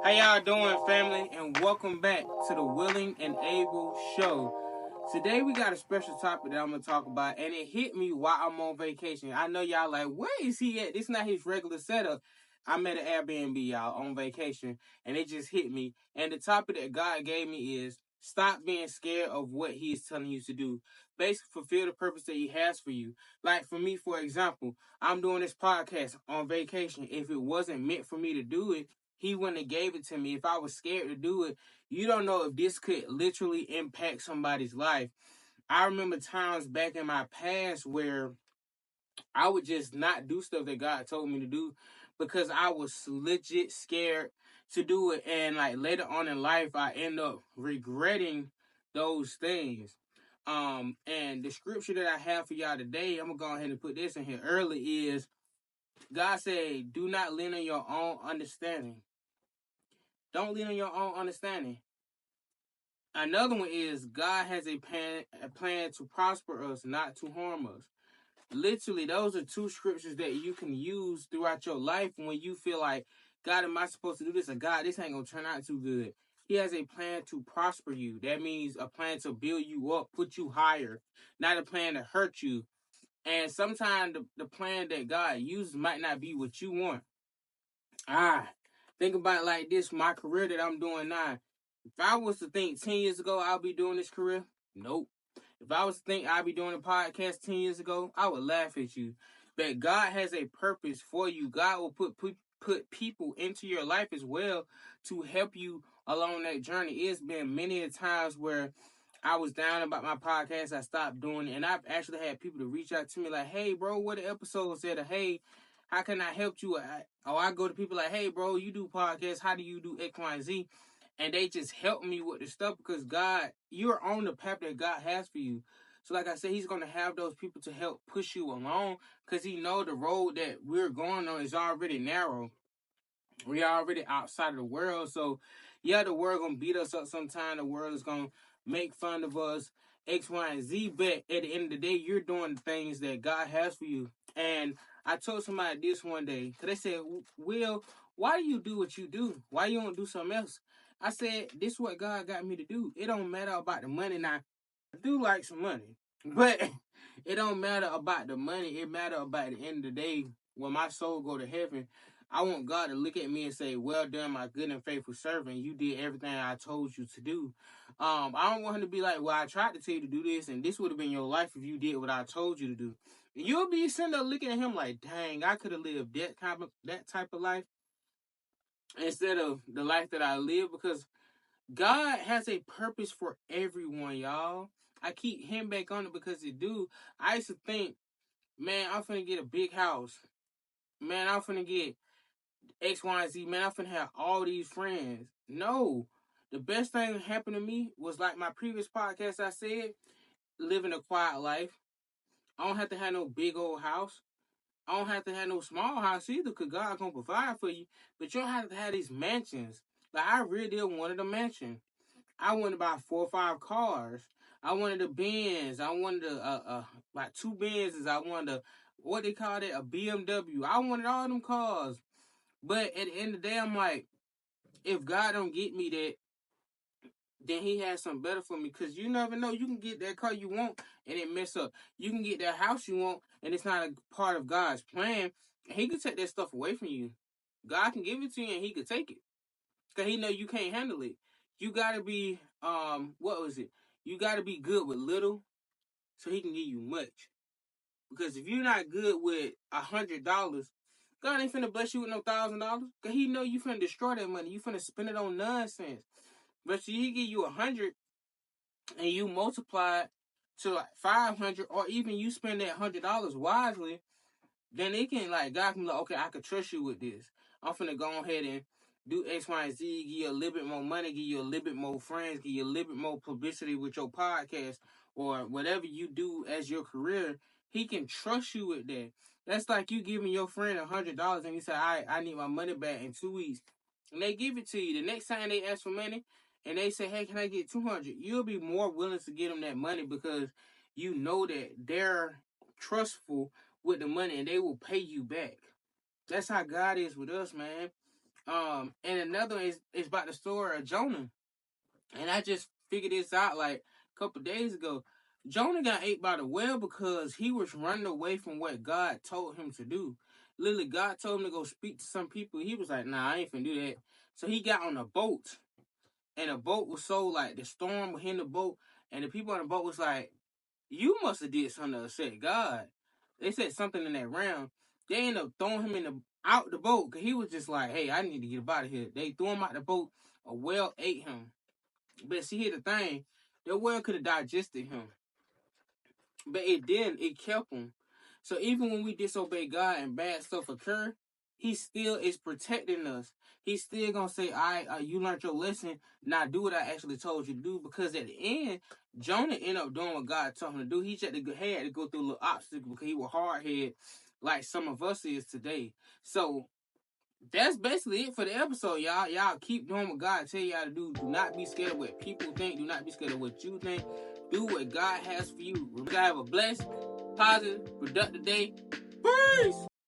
How y'all doing, family? And welcome back to the Willing and Able show. Today we got a special topic that I'm gonna talk about, and it hit me while I'm on vacation. I know y'all like, where is he at? This is not his regular setup. I'm at an Airbnb, y'all, on vacation, and it just hit me. And the topic that God gave me is stop being scared of what He is telling you to do. Basically, fulfill the purpose that He has for you. Like for me, for example, I'm doing this podcast on vacation. If it wasn't meant for me to do it, He wouldn't have gave it to me. If I was scared to do it, you don't know if this could literally impact somebody's life. I remember times back in my past where I would just not do stuff that God told me to do because I was legit scared to do it. And like later on in life, I end up regretting those things. And the scripture that I have for y'all today, I'm gonna go ahead and put this in here early, is God said, do not lean on your own understanding. Don't lean on your own understanding. Another one is God has a plan to prosper us, not to harm us. Literally, those are two scriptures that you can use throughout your life when you feel like, God, am I supposed to do this? Or God, this ain't going to turn out too good. He has a plan to prosper you. That means a plan to build you up, put you higher, not a plan to hurt you. And sometimes the plan that God uses might not be what you want. Think about it like this, my career that I'm doing now. If I was to think 10 years ago I'll be doing this career, nope. If I was to think I'd be doing a podcast 10 years ago, I would laugh at you. But God has a purpose for you. God will put people into your life as well to help you along that journey. It's been many a times where I was down about my podcast, I stopped doing it, and I've actually had people to reach out to me like, hey, bro, what the episode said, or hey, how can I help you? I go to people like, hey, bro, you do podcasts, how do you do X, Y, and Z? And they just help me with the stuff because God, you're on the path that God has for you. So like I said, He's going to have those people to help push you along because He know the road that we're going on is already narrow. We're already outside of the world. So, yeah, the world going to beat us up sometime. The world is going to make fun of us, X, Y, and Z. But at the end of the day, you're doing the things that God has for you. And I told somebody this one day, because they said, Will, why do you do what you do? Why you don't do something else? I said, this is what God got me to do. It don't matter about the money. Now, I do like some money, but it don't matter about the money. It matter about the end of the day when my soul go to heaven. I want God to look at me and say, well done, my good and faithful servant. You did everything I told you to do. I don't want him to be like, well, I tried to tell you to do this, and this would have been your life if you did what I told you to do. And you'll be sitting there looking at him like, dang, I could have lived that type of life instead of the life that I live, because God has a purpose for everyone, y'all. I keep hitting back on it because it do. I used to think, man, I'm finna get a big house. Man, I'm finna get X, Y, and Z. Man, I'm finna have all these friends. No. The best thing that happened to me was like my previous podcast I said, living a quiet life. I don't have to have no big old house. I don't have to have no small house either, because God gonna provide for you. But you don't have to have these mansions. Like, I really wanted a mansion. I wanted to buy 4 or 5 cars. I wanted a Benz. I wanted like 2 Benzes. I wanted what they call it, a BMW. I wanted all them cars. But at the end of the day, I'm like, if God don't get me that, then He has something better for me. Because you never know. You can get that car you want and it mess up. You can get that house you want and it's not a part of God's plan. He can take that stuff away from you. God can give it to you and He could take it. Because He know you can't handle it. You got to be, what was it? You got to be good with little so He can give you much. Because if you're not good with $100, God ain't finna bless you with no $1,000. Because He know you finna destroy that money. You finna spend it on nonsense. But so He give you 100 and you multiply it to like 500, or even you spend that $100 wisely, then it can, like, God can be like, okay, I can trust you with this. I'm finna go ahead and do X, Y, and Z, give you a little bit more money, give you a little bit more friends, give you a little bit more publicity with your podcast or whatever you do as your career. He can trust you with that. That's like you giving your friend $100 and he said, I need my money back in 2 weeks. And they give it to you. The next time they ask for money and they say, hey, can I get 200? You'll be more willing to give them that money because you know that they're trustful with the money and they will pay you back. That's how God is with us, man. And another one is about the story of Jonah. And I just figured this out like a couple days ago. Jonah got ate by the whale because he was running away from what God told him to do. Literally, God told him to go speak to some people. He was like, nah, I ain't finna do that. So he got on a boat. And the boat was so like the storm was in the boat. And the people on the boat was like, you must have did something to upset God. They said something in that round. They ended up throwing him out the boat because he was just like, hey, I need to get out of here. They threw him out the boat. A whale ate him. But see, here the thing, the whale could have digested him, but it didn't. It kept him. So even when we disobey God and bad stuff occur, He still is protecting us. He's still gonna say, "All right, you learned your lesson. Now do what I actually told you to do." Because at the end, Jonah ended up doing what God told him to do. He just had to go through a little obstacle because he was hard headed, like some of us is today. So that's basically it for the episode, y'all. Y'all keep doing what God tell y'all to do. Do not be scared of what people think. Do not be scared of what you think. Do what God has for you. Remember, have a blessed, positive, productive day. Peace!